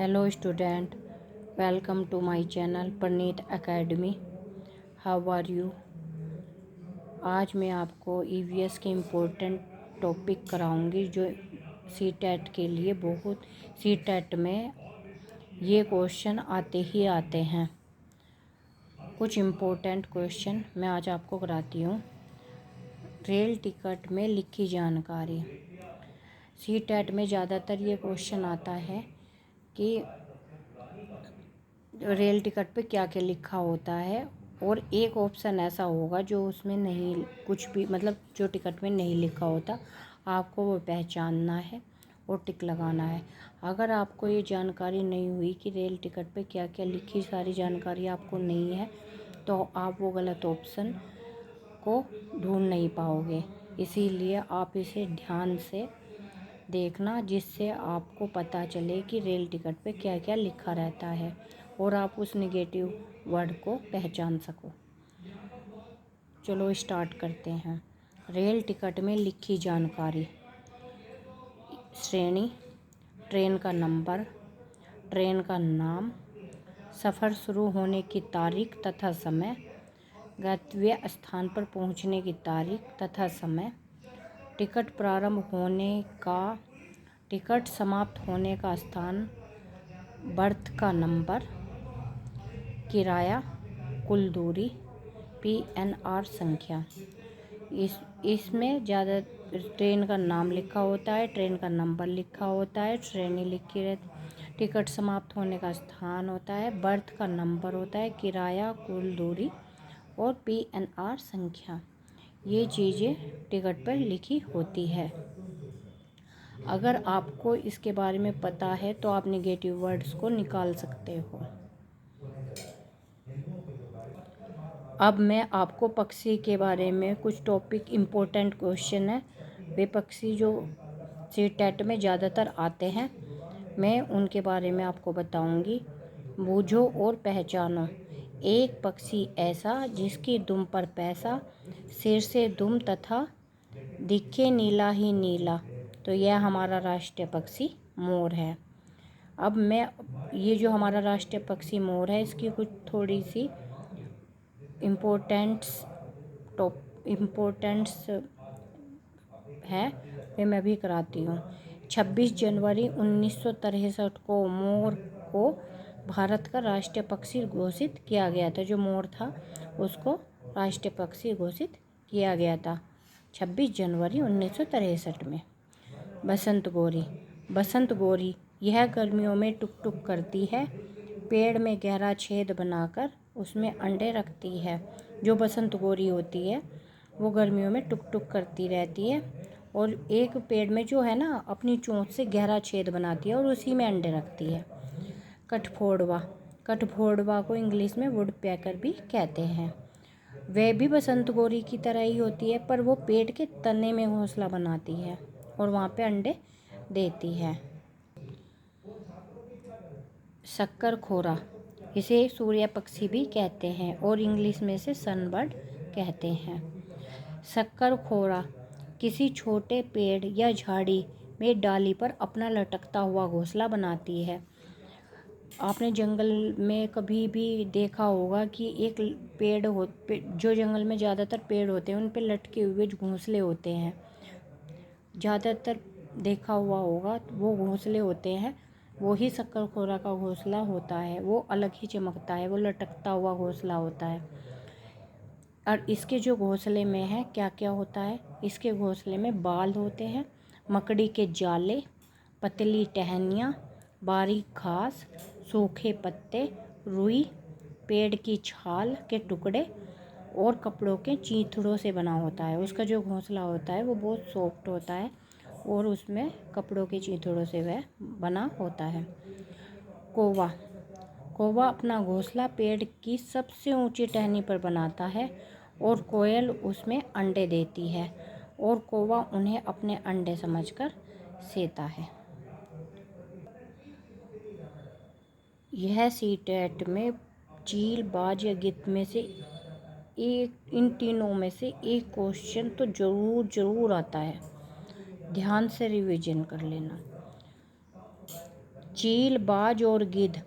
Hello student, welcome to my channel Parneet academy. How are you? आज मैं आपको EVS के इम्पोर्टेंट टॉपिक कराऊंगी जो सीटेट के लिए सीटेट में ये क्वेश्चन आते ही आते हैं। कुछ इम्पोर्टेंट क्वेश्चन मैं आज आपको कराती हूँ। रेल टिकट में लिखी जानकारी। सीटेट में ज़्यादातर ये क्वेश्चन आता है कि रेल टिकट पे क्या क्या लिखा होता है, और एक ऑप्शन ऐसा होगा जो उसमें नहीं, कुछ भी मतलब जो टिकट में नहीं लिखा होता, आपको वो पहचानना है और टिक लगाना है। अगर आपको ये जानकारी नहीं हुई कि रेल टिकट पे क्या क्या लिखी, सारी जानकारी आपको नहीं है, तो आप वो गलत ऑप्शन को ढूंढ नहीं पाओगे। इसीलिए आप इसे ध्यान से देखना, जिससे आपको पता चले कि रेल टिकट पे क्या क्या लिखा रहता है और आप उस नेगेटिव वर्ड को पहचान सको। चलो स्टार्ट करते हैं। रेल टिकट में लिखी जानकारी। श्रेणी, ट्रेन का नंबर, ट्रेन का नाम, सफ़र शुरू होने की तारीख तथा समय, गंतव्य स्थान पर पहुंचने की तारीख तथा समय, टिकट प्रारंभ होने का, टिकट समाप्त होने का स्थान, बर्थ का नंबर, किराया, कुल दूरी, PNR संख्या। इसमें ज़्यादा ट्रेन का नाम लिखा होता है, ट्रेन का नंबर लिखा होता है, श्रेणी लिखी रहती, टिकट समाप्त होने का स्थान होता है, बर्थ का नंबर होता है, किराया, कुल दूरी और PNR संख्या। ये चीज़ें टिकट पर लिखी होती है। अगर आपको इसके बारे में पता है तो आप नेगेटिव वर्ड्स को निकाल सकते हो। अब मैं आपको पक्षी के बारे में कुछ टॉपिक इम्पोर्टेंट क्वेश्चन है, वे पक्षी जो सीटेट में ज़्यादातर आते हैं, मैं उनके बारे में आपको बताऊंगी। बूझो और पहचानो। एक पक्षी ऐसा जिसकी दुम पर पैसा, सिर से दुम तथा दिखे नीला ही नीला, तो यह हमारा राष्ट्रीय पक्षी मोर है। अब मैं ये जो हमारा राष्ट्रीय पक्षी मोर है, इसकी कुछ थोड़ी सी इम्पोर्टेंट्स है, वे मैं भी कराती हूँ। 26 जनवरी 1963 को मोर को भारत का राष्ट्रीय पक्षी घोषित किया गया था। जो मोर था उसको राष्ट्रीय पक्षी घोषित किया गया था 26 जनवरी 1963 में। बसंत गोरी। बसंत गोरी यह गर्मियों में टुक टुक करती है, पेड़ में गहरा छेद बनाकर उसमें अंडे रखती है। जो बसंत गोरी होती है वो गर्मियों में टुक टुक करती रहती है और एक पेड़ में जो है ना, अपनी चोंच से गहरा छेद बनाती है और उसी में अंडे रखती है। कठफोड़वा। कठफोड़वा को इंग्लिश में वुड पैकर भी कहते हैं। वह भी बसंत गोरी की तरह ही होती है, पर वो पेड़ के तने में घोंसला बनाती है और वहाँ पे अंडे देती है। शक्करखोरा, इसे सूर्य पक्षी भी कहते हैं और इंग्लिश में से सनबर्ड कहते हैं। शक्करखोरा किसी छोटे पेड़ या झाड़ी में डाली पर अपना लटकता हुआ घोंसला बनाती है। आपने जंगल में कभी भी देखा होगा कि एक जो जंगल में ज़्यादातर पेड़ होते हैं उन पे लटके हुए घोंसले होते हैं, ज़्यादातर देखा हुआ होगा, वो घोंसले होते हैं, वो ही शक्करखोरा का घोंसला होता है। वो अलग ही चमकता है, वो लटकता हुआ घोंसला होता है। और इसके जो घोंसले में है क्या क्या होता है, इसके घोंसले में बाल होते हैं, मकड़ी के जाले, पतली टहनियाँ, बारीक घास, सूखे पत्ते, रुई, पेड़ की छाल के टुकड़े और कपड़ों के चीथड़ों से बना होता है। उसका जो घोंसला होता है वो बहुत सॉफ्ट होता है और उसमें कपड़ों के चीथड़ों से वह बना होता है। कौवा। कौवा अपना घोंसला पेड़ की सबसे ऊंची टहनी पर बनाता है और कोयल उसमें अंडे देती है और कौवा उन्हें अपने अंडे समझकर सेता है। यह सीटेट में चील, बाज या गिद्ध में से इन तीनों में से एक क्वेश्चन तो ज़रूर आता है। ध्यान से रिवीजन कर लेना। चील, बाज और गिद्ध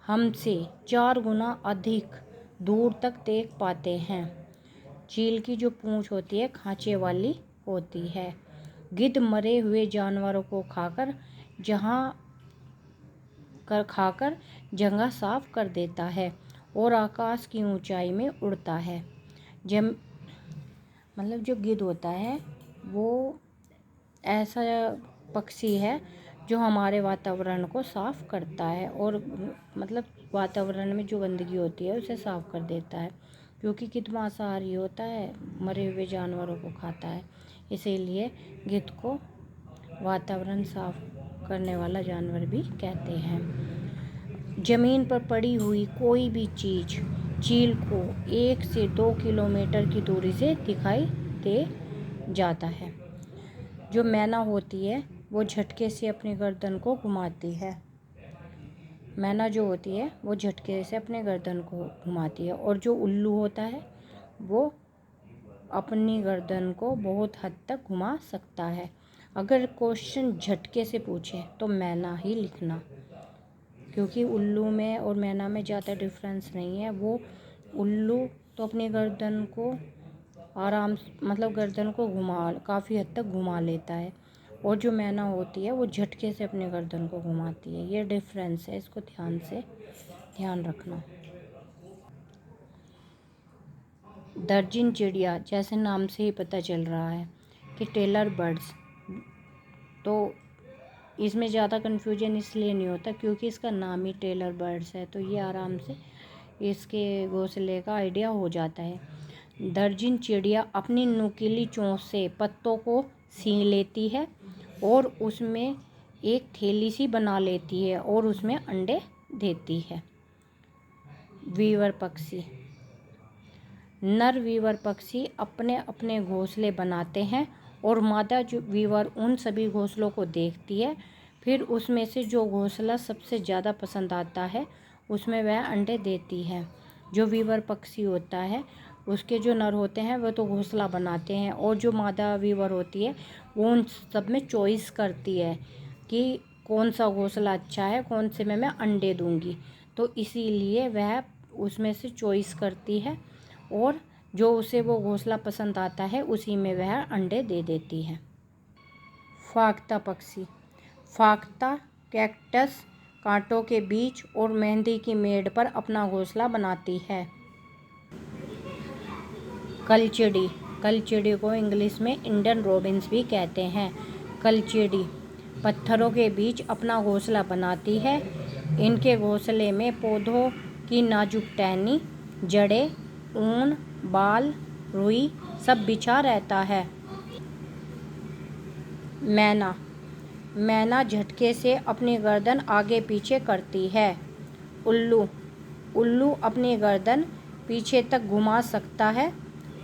हमसे 4 गुना अधिक दूर तक देख पाते हैं। चील की जो पूंछ होती है खांचे वाली होती है। गिद्ध मरे हुए जानवरों को खाकर जगह साफ कर देता है और आकाश की ऊंचाई में उड़ता है। मतलब जो गिद्ध होता है वो ऐसा पक्षी है जो हमारे वातावरण को साफ करता है और मतलब वातावरण में जो गंदगी होती है उसे साफ कर देता है, क्योंकि गिद्ध मांसाहारी होता है, मरे हुए जानवरों को खाता है, इसीलिए गिद्ध को वातावरण साफ करने वाला जानवर भी कहते हैं। जमीन पर पड़ी हुई कोई भी चीज चील को 1 से 2 किलोमीटर की दूरी से दिखाई दे जाता है। जो मैना होती है वो झटके से अपनी गर्दन को घुमाती है। मैना जो होती है वो झटके से अपने गर्दन को घुमाती है, और जो उल्लू होता है वो अपनी गर्दन को बहुत हद तक घुमा सकता है। अगर क्वेश्चन झटके से पूछे तो मैना ही लिखना, क्योंकि उल्लू में और मैना में ज़्यादा डिफरेंस नहीं है। वो उल्लू तो अपनी गर्दन को मतलब गर्दन को काफ़ी हद तक घुमा लेता है, और जो मैना होती है वो झटके से अपनी गर्दन को घुमाती है। ये डिफरेंस है, इसको ध्यान रखना। दर्जन चिड़िया, जैसे नाम से ही पता चल रहा है कि टेलर बर्ड्स, तो इसमें ज़्यादा कन्फ्यूजन इसलिए नहीं होता क्योंकि इसका नाम ही टेलर बर्ड्स है, तो ये आराम से इसके घोंसले का आइडिया हो जाता है। दर्जन चिड़िया अपनी नुकीली चोंच से पत्तों को सीं लेती है और उसमें एक थैली सी बना लेती है और उसमें अंडे देती है। वीवर पक्षी, नर वीवर पक्षी अपने अपने घोंसले बनाते हैं और मादा वीवर उन सभी घोंसलों को देखती है, फिर उसमें से जो घोंसला सबसे ज़्यादा पसंद आता है उसमें वह अंडे देती है। जो वीवर पक्षी होता है उसके जो नर होते हैं वह तो घोंसला बनाते हैं, और जो मादा वीवर होती है वो उन सब में चॉइस करती है कि कौन सा घोंसला अच्छा है, कौन से में मैं अंडे दूंगी, तो इसीलिए वह उसमें से चॉइस करती है और जो उसे वो घोंसला पसंद आता है उसी में वह अंडे दे देती है। फाख्ता पक्षी, फाख्ता कैक्टस कांटों के बीच और मेहंदी की मेड़ पर अपना घोंसला बनाती है। कलचिड़ी, कलचिड़ी को इंग्लिश में इंडियन रॉबिन्स भी कहते हैं। कलचिड़ी पत्थरों के बीच अपना घोंसला बनाती है। इनके घोंसले में पौधों की नाजुक टहनी, जड़ें, ऊन, बाल, रुई सब बिछा रहता है। मैना, मैना झटके से अपनी गर्दन आगे पीछे करती है। उल्लू, उल्लू अपनी गर्दन पीछे तक घुमा सकता है,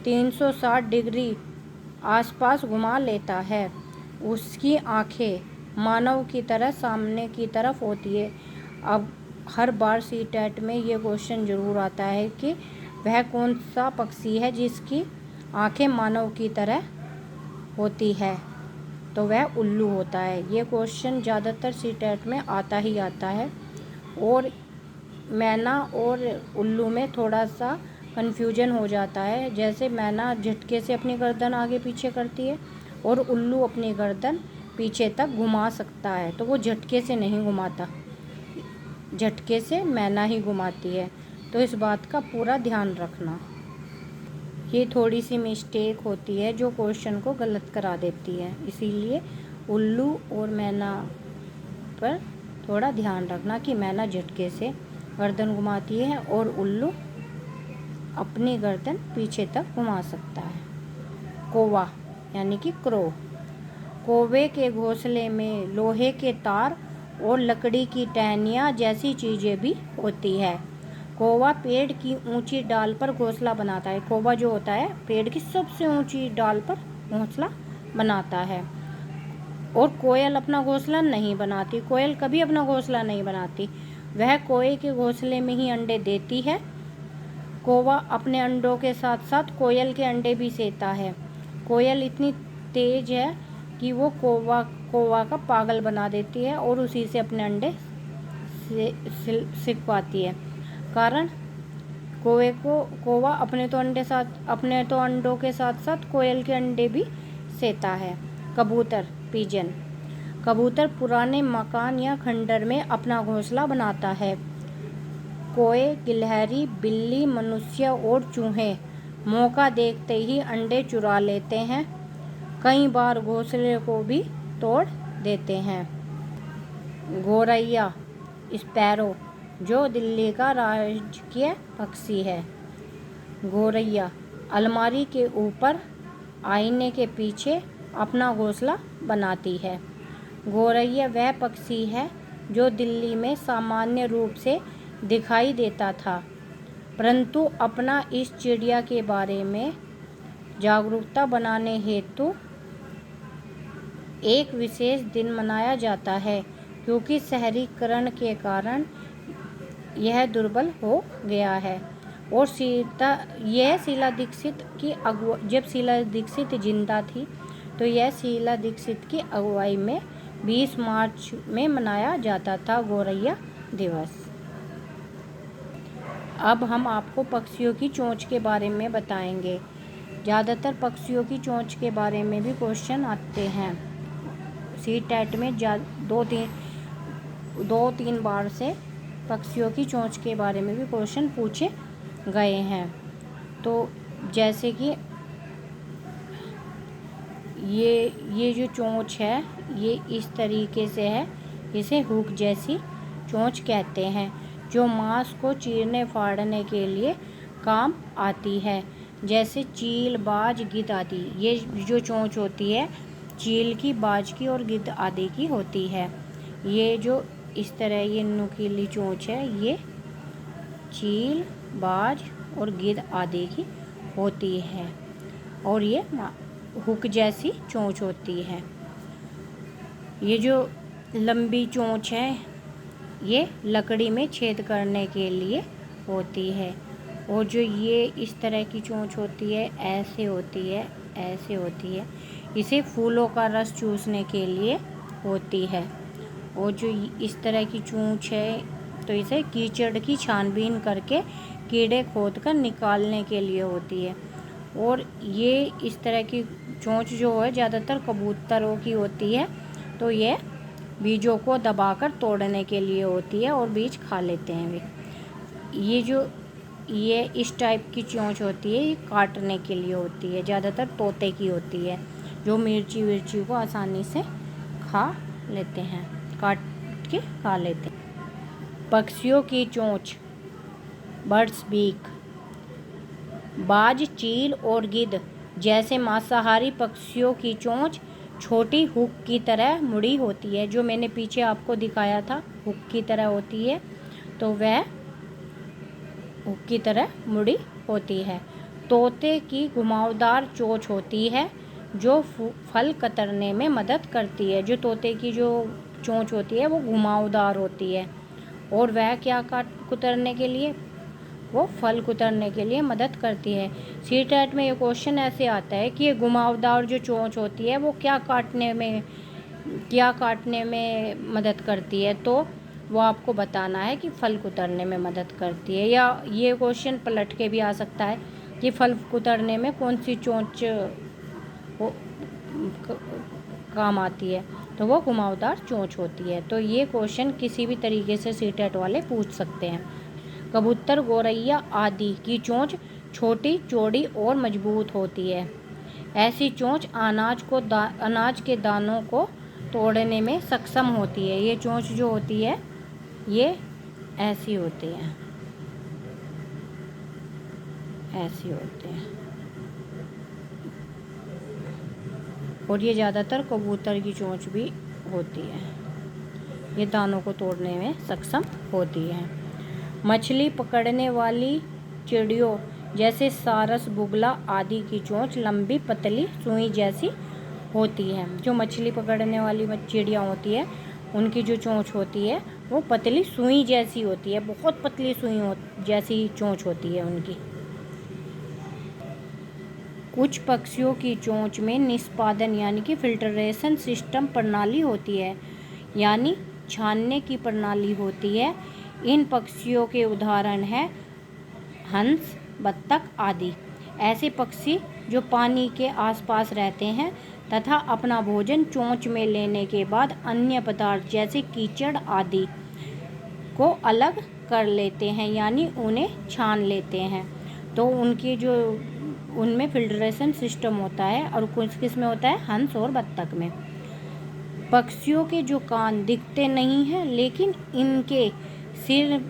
360 डिग्री आसपास घुमा लेता है। उसकी आंखें मानव की तरह सामने की तरफ होती है। अब हर बार सीटेट में ये क्वेश्चन ज़रूर आता है कि वह कौन सा पक्षी है जिसकी आंखें मानव की तरह होती है, तो वह उल्लू होता है। ये क्वेश्चन ज़्यादातर सीटेट में आता ही आता है, और मैना और उल्लू में थोड़ा सा कन्फ्यूजन हो जाता है। जैसे मैना झटके से अपनी गर्दन आगे पीछे करती है और उल्लू अपनी गर्दन पीछे तक घुमा सकता है, तो वो झटके से नहीं घुमाता, झटके से मैना ही घुमाती है, तो इस बात का पूरा ध्यान रखना। ये थोड़ी सी मिस्टेक होती है जो क्वेश्चन को गलत करा देती है, इसीलिए उल्लू और मैना पर थोड़ा ध्यान रखना कि मैना झटके से गर्दन घुमाती है और उल्लू अपनी गर्दन पीछे तक घुमा सकता है। कौवा यानी कि क्रो, कौवे के घोंसले में लोहे के तार और लकड़ी की टहनियाँ जैसी चीज़ें भी होती है। कौवा पेड़ की ऊंची डाल पर घोंसला बनाता है। कौवा जो होता है पेड़ की सबसे ऊंची डाल पर घोंसला बनाता है। और कोयल अपना घोंसला नहीं बनाती, कोयल कभी अपना घोंसला नहीं बनाती, वह कोए के घोंसले में ही अंडे देती है। कौवा अपने अंडों के साथ साथ कोयल के अंडे भी सेता है। कोयल इतनी तेज है कि वो कौवा का पागल बना देती है और उसी से अपने अंडे सिखवाती है। कारण कौवा अपने तो अंडों के साथ साथ कोयल के अंडे भी सेता है। कबूतर, पिजन। कबूतर पुराने मकान या खंडर में अपना घोंसला बनाता है। कोए, गिलहरी, बिल्ली, मनुष्य और चूहे मौका देखते ही अंडे चुरा लेते हैं। कई बार घोंसले को भी तोड़ देते हैं। गौरैया, स्पैरो, जो दिल्ली का राजकीय पक्षी है। गौरैया अलमारी के ऊपर आईने के पीछे अपना घोंसला बनाती है। गौरैया वह पक्षी है जो दिल्ली में सामान्य रूप से दिखाई देता था, परंतु अपना इस चिड़िया के बारे में जागरूकता बनाने हेतु एक विशेष दिन मनाया जाता है, क्योंकि शहरीकरण के कारण यह दुर्बल हो गया है। और शीला दीक्षित की जब शीला दीक्षित जिंदा थी तो यह शीला दीक्षित की अगुवाई में 20 मार्च में मनाया जाता था गौरैया दिवस। अब हम आपको पक्षियों की चोंच के बारे में बताएंगे। ज़्यादातर पक्षियों की चोंच के बारे में भी क्वेश्चन आते हैं। CTET में 2-3 बार से पक्षियों की चोंच के बारे में भी क्वेश्चन पूछे गए हैं। तो जैसे कि ये जो चोंच है ये इस तरीके से है, इसे हुक जैसी चोंच कहते हैं, जो मांस को चीरने फाड़ने के लिए काम आती है, जैसे चील, बाज, गिद्ध आदि। ये जो चोंच होती है चील की, बाज की और गिद्ध आदि की होती है। ये जो इस तरह ये नुकीली चोंच है ये चील, बाज और गिद्ध आदि की होती है और ये हुक जैसी चोंच होती है। ये जो लंबी चोंच है ये लकड़ी में छेद करने के लिए होती है, और जो ये इस तरह की चोंच होती है ऐसे होती है, इसे फूलों का रस चूसने के लिए होती है। और जो इस तरह की चोंच है तो इसे कीचड़ की छानबीन करके कीड़े खोदकर निकालने के लिए होती है। और ये इस तरह की चोंच जो है ज़्यादातर कबूतरों की होती है, तो ये बीजों को दबाकर तोड़ने के लिए होती है और बीज खा लेते हैं वे। ये इस टाइप की चोंच होती है ये काटने के लिए होती है, ज़्यादातर तोते की होती है, जो मिर्ची को आसानी से खा लेते हैं, काट के खा लेते हैं। पक्षियों की चोंच, बर्ड्स बीक। बाज, चील और गिद्ध जैसे मांसाहारी पक्षियों की चोंच छोटी हुक की तरह मुड़ी होती है। जो मैंने पीछे आपको दिखाया था हुक की तरह होती है, तो वह हुक की तरह मुड़ी होती है। तोते की घुमावदार चोंच होती है जो फल कतरने में मदद करती है। जो तोते की जो चोंच होती है वो घुमावदार होती है और वह क्या कुतरने के लिए, वो फल कुतरने के लिए मदद करती है। CTET में ये क्वेश्चन ऐसे आता है कि ये घुमावदार जो चोंच होती है वो क्या काटने में मदद करती है, तो वो आपको बताना है कि फल कुतरने में मदद करती है। या ये क्वेश्चन पलट के भी आ सकता है कि फल कुतरने में कौन सी चोंच काम आती है, तो वो घुमावदार चोंच होती है। तो ये क्वेश्चन किसी भी तरीके से CTET वाले पूछ सकते हैं। कबूतर, गौरैया आदि की चोंच छोटी, चौड़ी और मजबूत होती है। ऐसी चोंच अनाज के दानों को तोड़ने में सक्षम होती है। ये चोंच जो होती है ये ऐसी होती है, ऐसी होती है, और ये ज़्यादातर कबूतर की चोंच भी होती है, ये दानों को तोड़ने में सक्षम होती है। मछली पकड़ने वाली चिड़ियों जैसे सारस, बुगला आदि की चोंच लंबी, पतली, सुई जैसी होती है। जो मछली पकड़ने वाली चिड़िया होती है उनकी जो चोंच होती है वो पतली सुई जैसी होती है, बहुत पतली सुई जैसी चोंच होती है उनकी। कुछ पक्षियों की चोंच में निष्पादन यानी कि फिल्ट्रेशन सिस्टम प्रणाली होती है, यानी छानने की प्रणाली होती है। इन पक्षियों के उदाहरण हैं हंस, बत्तख आदि। ऐसे पक्षी जो पानी के आसपास रहते हैं तथा अपना भोजन चोंच में लेने के बाद अन्य पदार्थ जैसे कीचड़ आदि को अलग कर लेते हैं, यानी उन्हें छान लेते हैं। तो उनकी जो उनमें फिल्ट्रेशन सिस्टम होता है, और किस में होता है, हंस और बत्तख में। पक्षियों के जो कान दिखते नहीं हैं, लेकिन इनके सिर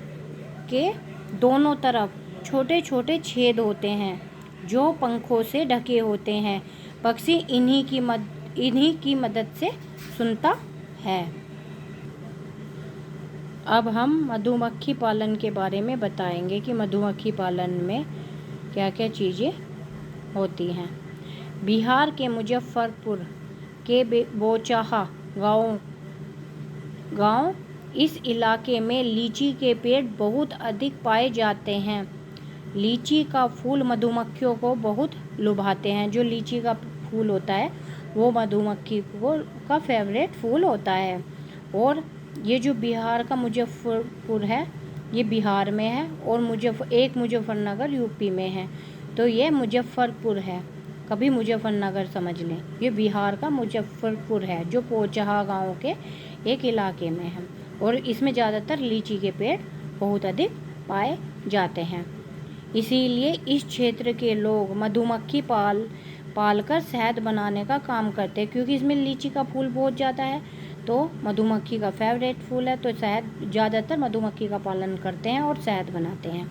के दोनों तरफ छोटे छोटे छेद होते हैं जो पंखों से ढके होते हैं। पक्षी इन्हीं की मदद से सुनता है। अब हम मधुमक्खी पालन के बारे में बताएंगे कि मधुमक्खी पालन में क्या क्या चीज़ें होती हैं। बिहार के मुजफ्फरपुर के बोचाहा गांव इस इलाके में लीची के पेड़ बहुत अधिक पाए जाते हैं। लीची का फूल मधुमक्खियों को बहुत लुभाते हैं। जो लीची का फूल होता है वो मधुमक्खी का फेवरेट फूल होता है। और ये जो बिहार का मुजफ्फरपुर है ये बिहार में है, और मुजफ्फरनगर यूपी में है। तो ये मुजफ्फरपुर है, कभी मुजफ्फरनगर समझ लें। ये बिहार का मुजफ्फरपुर है जो पोचहा गांव के एक इलाके में है, और इसमें ज़्यादातर लीची के पेड़ बहुत अधिक पाए जाते हैं। इसीलिए इस क्षेत्र के लोग मधुमक्खी पालकर शहद बनाने का काम करते हैं, क्योंकि इसमें लीची का फूल बहुत ज़्यादा है। तो मधुमक्खी का फेवरेट फूल है, तो शहद ज़्यादातर मधुमक्खी का पालन करते हैं और शहद बनाते हैं।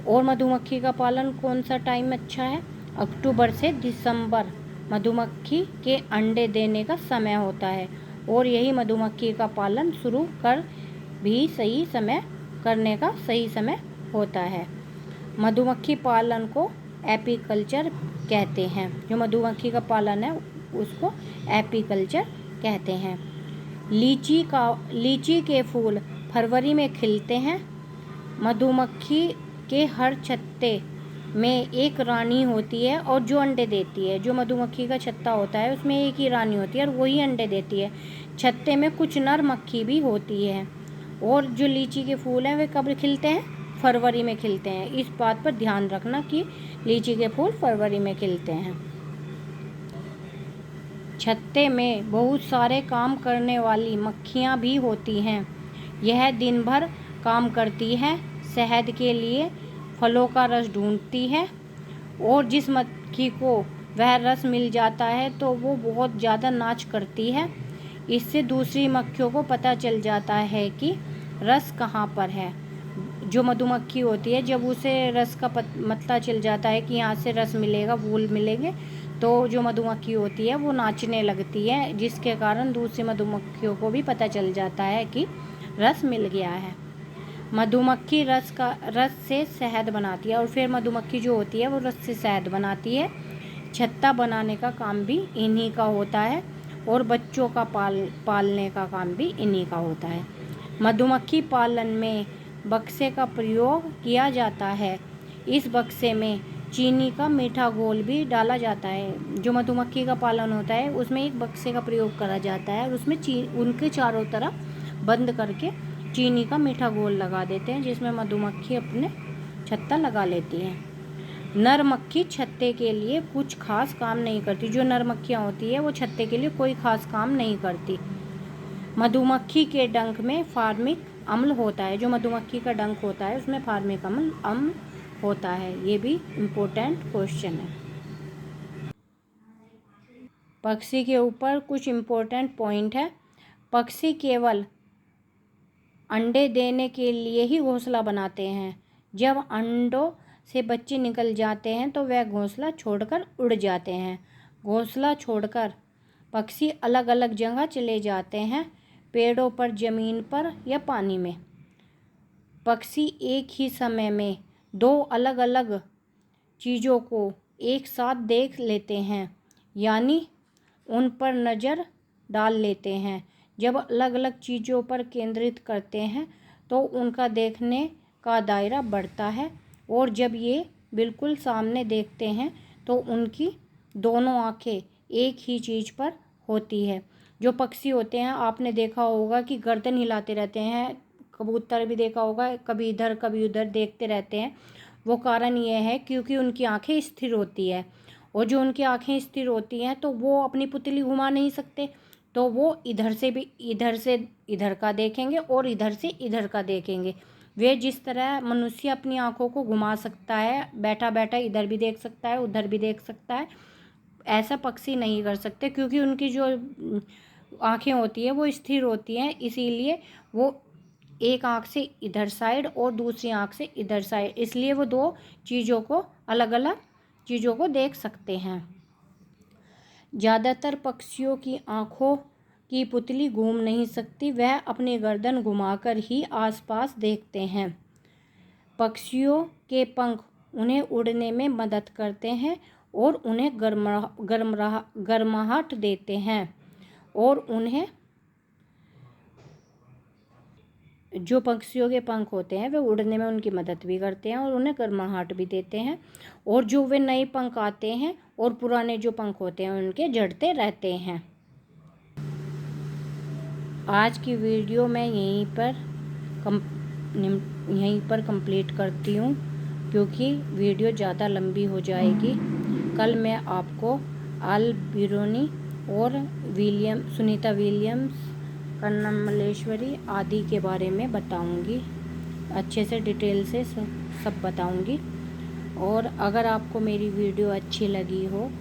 और मधुमक्खी का पालन कौन सा टाइम अच्छा है? अक्टूबर से दिसंबर मधुमक्खी के अंडे देने का समय होता है, और यही मधुमक्खी का पालन शुरू करने का सही समय होता है। मधुमक्खी पालन को एपीकल्चर कहते हैं। जो मधुमक्खी का पालन है उसको एपीकल्चर कहते हैं। लीची के फूल फरवरी में खिलते हैं। मधुमक्खी के हर छत्ते में एक रानी होती है और जो अंडे देती है। जो मधुमक्खी का छत्ता होता है उसमें एक ही रानी होती है और वही अंडे देती है। छत्ते में कुछ नर मक्खी भी होती है। और जो लीची के फूल हैं वे कब खिलते हैं? फरवरी में खिलते हैं। इस बात पर ध्यान रखना कि लीची के फूल फरवरी में खिलते हैं। छत्ते में बहुत सारे काम करने वाली मक्खियाँ भी होती हैं। यह दिन भर काम करती है, शहद के लिए फलों का रस ढूंढती है, और जिस मक्खी को वह रस मिल जाता है तो वो बहुत ज़्यादा नाच करती है। इससे दूसरी मक्खियों को पता चल जाता है कि रस कहाँ पर है। जो मधुमक्खी होती है जब उसे रस का पता चल जाता है कि यहाँ से रस मिलेगा, फूल मिलेंगे, तो जो मधुमक्खी होती है वो नाचने लगती है, जिसके कारण दूसरी मधुमक्खियों को भी पता चल जाता है कि रस मिल गया है। मधुमक्खी रस से शहद बनाती है, और फिर मधुमक्खी जो होती है वो रस से शहद बनाती है। छत्ता बनाने का काम भी इन्हीं का होता है, और बच्चों का पालने का काम भी इन्हीं का होता है। मधुमक्खी पालन में बक्से का प्रयोग किया जाता है। इस बक्से में चीनी का मीठा घोल भी डाला जाता है। जो मधुमक्खी का पालन होता है उसमें एक बक्से का प्रयोग करा जाता है, और उसमें उनके चारों तरफ बंद करके चीनी का मीठा घोल लगा देते हैं, जिसमें मधुमक्खी अपने छत्ता लगा लेती है। नर मक्खी छत्ते के लिए कुछ खास काम नहीं करती। जो नर मक्खियाँ होती है वो छत्ते के लिए कोई खास काम नहीं करती। मधुमक्खी के डंक में फार्मिक अम्ल होता है। जो मधुमक्खी का डंक होता है उसमें फार्मिक अम्ल होता है। ये भी इम्पोर्टेंट क्वेश्चन है। पक्षी के ऊपर कुछ इम्पोर्टेंट पॉइंट है। पक्षी केवल अंडे देने के लिए ही घोंसला बनाते हैं। जब अंडों से बच्चे निकल जाते हैं तो वह घोंसला छोड़कर उड़ जाते हैं। घोंसला छोड़कर पक्षी अलग अलग जगह चले जाते हैं, पेड़ों पर, ज़मीन पर या पानी में। पक्षी एक ही समय में दो अलग अलग चीज़ों को एक साथ देख लेते हैं, यानी उन पर नज़र डाल लेते हैं। जब अलग अलग चीज़ों पर केंद्रित करते हैं तो उनका देखने का दायरा बढ़ता है, और जब ये बिल्कुल सामने देखते हैं तो उनकी दोनों आँखें एक ही चीज़ पर होती है। जो पक्षी होते हैं आपने देखा होगा कि गर्दन हिलाते रहते हैं, कबूतर भी देखा होगा, कभी इधर कभी उधर देखते रहते हैं। वो कारण ये है क्योंकि उनकी आंखें स्थिर होती है, और जो उनकी आंखें स्थिर होती हैं तो वो अपनी पुतली घुमा नहीं सकते, तो वो इधर से इधर का देखेंगे और इधर से इधर का देखेंगे। वे जिस तरह मनुष्य अपनी आंखों को घुमा सकता है, बैठा बैठा इधर भी देख सकता है उधर भी देख सकता है, ऐसा पक्षी नहीं कर सकते, क्योंकि उनकी जो आंखें होती है वो स्थिर होती हैं। इसीलिए वो एक आंख से इधर साइड और दूसरी आंख से इधर साइड, इसलिए वो दो चीज़ों को अलग अलग चीज़ों को देख सकते हैं। ज़्यादातर पक्षियों की आंखों की पुतली घूम नहीं सकती, वह अपनी गर्दन घुमाकर ही आसपास देखते हैं। पक्षियों के पंख उन्हें उड़ने में मदद करते हैं और उन्हें गर्माहट देते हैं, और उन्हें जो पक्षियों के पंख होते हैं वे उड़ने में उनकी मदद भी करते हैं और उन्हें गर्माहट भी देते हैं, और जो वे नए पंख आते हैं और पुराने जो पंख होते हैं उनके झड़ते रहते हैं। आज की वीडियो मैं यहीं पर कंप्लीट करती हूँ, क्योंकि वीडियो ज़्यादा लंबी हो जाएगी। कल मैं आपको अल बिरूनी और सुनीता विलियम्स, कन्नम मल्लेश्वरी आदि के बारे में बताऊंगी, अच्छे से डिटेल से सब बताऊंगी। और अगर आपको मेरी वीडियो अच्छी लगी हो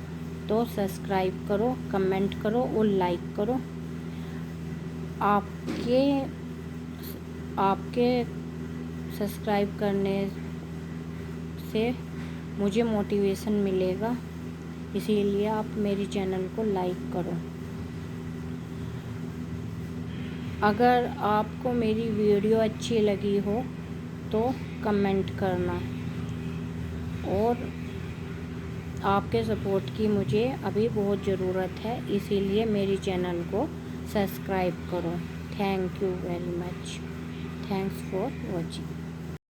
तो सब्सक्राइब करो, कमेंट करो और लाइक करो। आपके सब्सक्राइब करने से मुझे मोटिवेशन मिलेगा, इसीलिए आप मेरी चैनल को लाइक करो। अगर आपको मेरी वीडियो अच्छी लगी हो तो कमेंट करना, और आपके सपोर्ट की मुझे अभी बहुत ज़रूरत है, इसीलिए मेरी चैनल को सब्सक्राइब करो। Thank you very much. Thanks for watching.